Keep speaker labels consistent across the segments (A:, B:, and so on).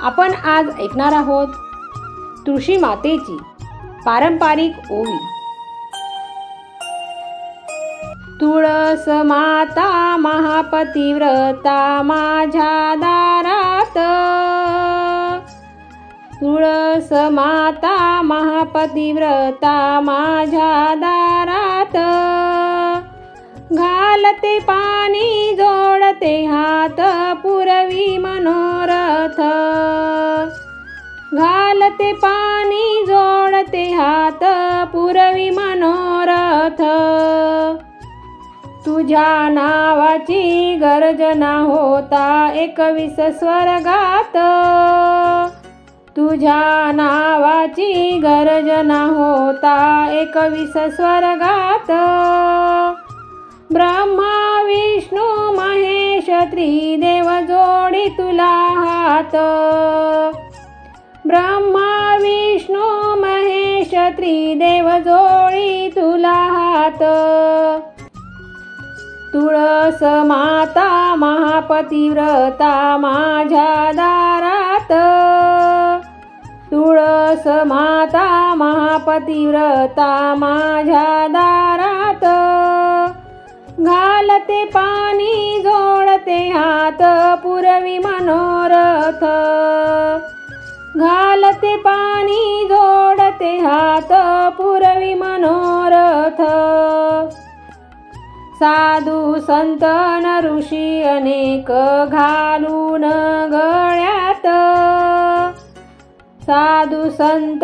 A: आपण आज ऐकणार आहोत तुळशी मातेची पारंपरिक ओवी। तुळस माता महापतिव्रता माझ्या दारात, तुळस माता महापतिव्रता माझ्या दारात, घालते पाणी जोडते हात पुरवी मनोरथ, घालते पाणी जोडते हात पुरवी मनोरथ, तुझ्या नावाची गर्जना होता 21 स्वर्गात, तुझ्या नावाची गर्जना होता 21 स्वर्गात, ब्रह्मा विष्णू महेश त्रिदेव जोडी तुला हात, ब्रह्मा विष्णू महेश त्रिदेव जोडी तुला हात, तुळस माता महापतिव्रता माझ्या दारात, तुळस माता महापतिव्रता माझ्या दारात, घालते पाणी जोडते हात पुरवी मनोरथ, घालते पाणी जोडते हात पुरवी मनोरथ, साधू संत ऋषी अनेक घालून गळ्यात, साधू संत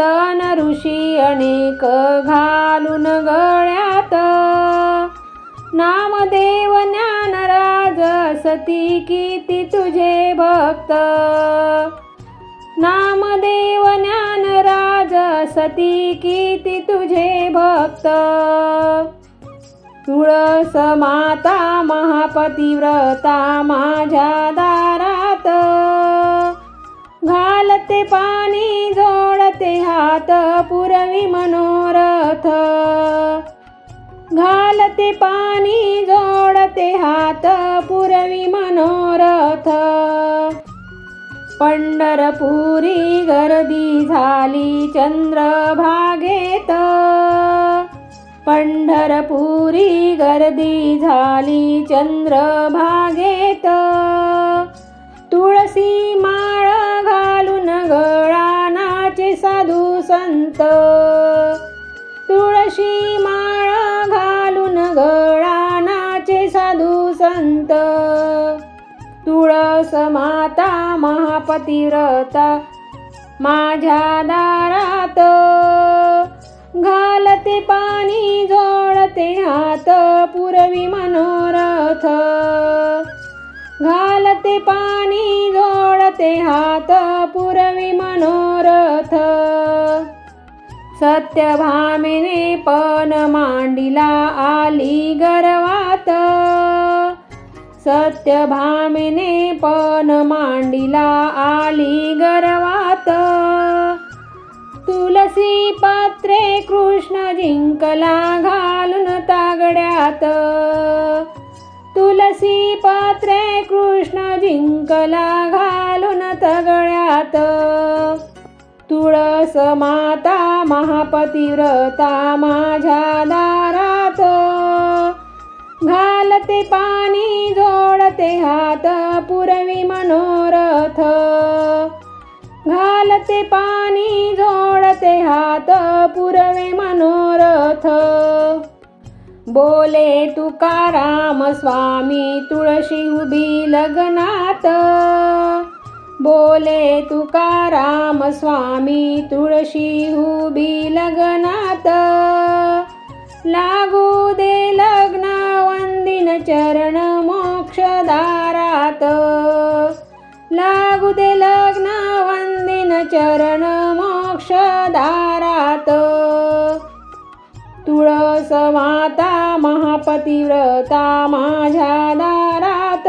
A: ऋषी अनेक घालून गळ्यात, नामदेव ज्ञानराज सती किती तुझे भक्त, नामदेव ज्ञानराज सती किती तुझे भक्त, तुळस माता महापतिव्रता माझ्या दारात, घालते पाणी जोडते हात पुरवी मनोरथ, घालते पाणी जोडते हात पुरवी मनोरथ, पंढरपुरी गर्दी झाली चंद्रभागेत, पंढरपुरी गर्दी झाली चंद्रभागेत, तुळसी माळ घालून गळा नाचे साधू संत, तुळशी माळ घालून गळा नाचे साधू संत, तुळस माता महापतिव्रता माझ्या दारात, घालते पाणी जोडते हात पुरवी मनोरथ, घालते पाणी जोडते हात पुरवी मनोरथ, सत्यभामेने पण मांडिला आली गर्वात, सत्यभामेने पण मांडिला आली गर्वात, तुलसी पत्रे कृष्ण जिंकला घालून तागड्यात, तुलसी पत्रे कृष्ण जिंकला घालून तगड्यात, तुळस माता महापतिव्रता माझ्या दारात, घालते पाणी जोडते हात पुरवी मनोरथ, घालते पाणी जोडते हात पुरवे मनोरथ, बोले तुकाराम स्वामी तुळशी उभी लग्नात, बोले तुकाराम स्वामी तुळशी उभी लग्नात, लागू दे लग्न वंदिन चरण मोक्षदारात, लागू दे लग्न वंदिन चरण मोक्षदारात, तुळस माता महापतिव्रता माझ्या दारात,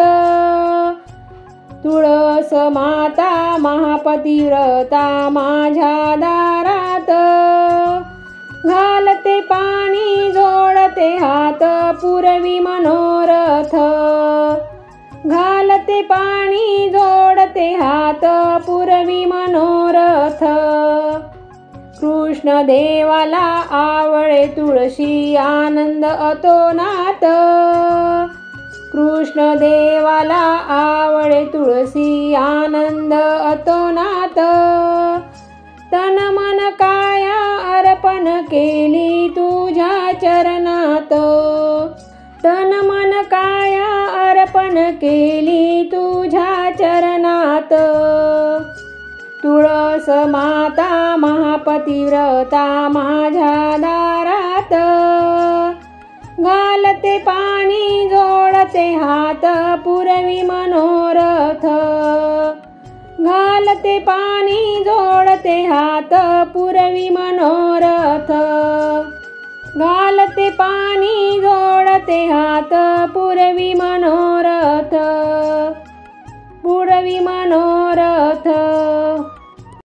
A: तुळस माता महापतिव्रता माझ्या दारात, घालते पाणी जोडते हात पुरवी मनोरथ, घालते घालते पाणी जोडते हात पुरवी मनोरथ. कृष्ण देवाला आवळे तुळशी आनंद अतोनात. कृष्ण देवाला आवळे तुळसी आनंद अतोनात. तन मन काया अर्पण केली तुझ्या चरणात. तन मन काया अर्पण केली तुझ्या चरणात. तुळस माता महापतिव्रता माझ्या दारात. घालते पाणी जोडते हात पुरवी मनोरथ. घालते पाणी जोडते हात पुरवी मनोरथ. घालते पाणी जोडते हात पुरवी मनोरथ. पुरवी मनोरथ.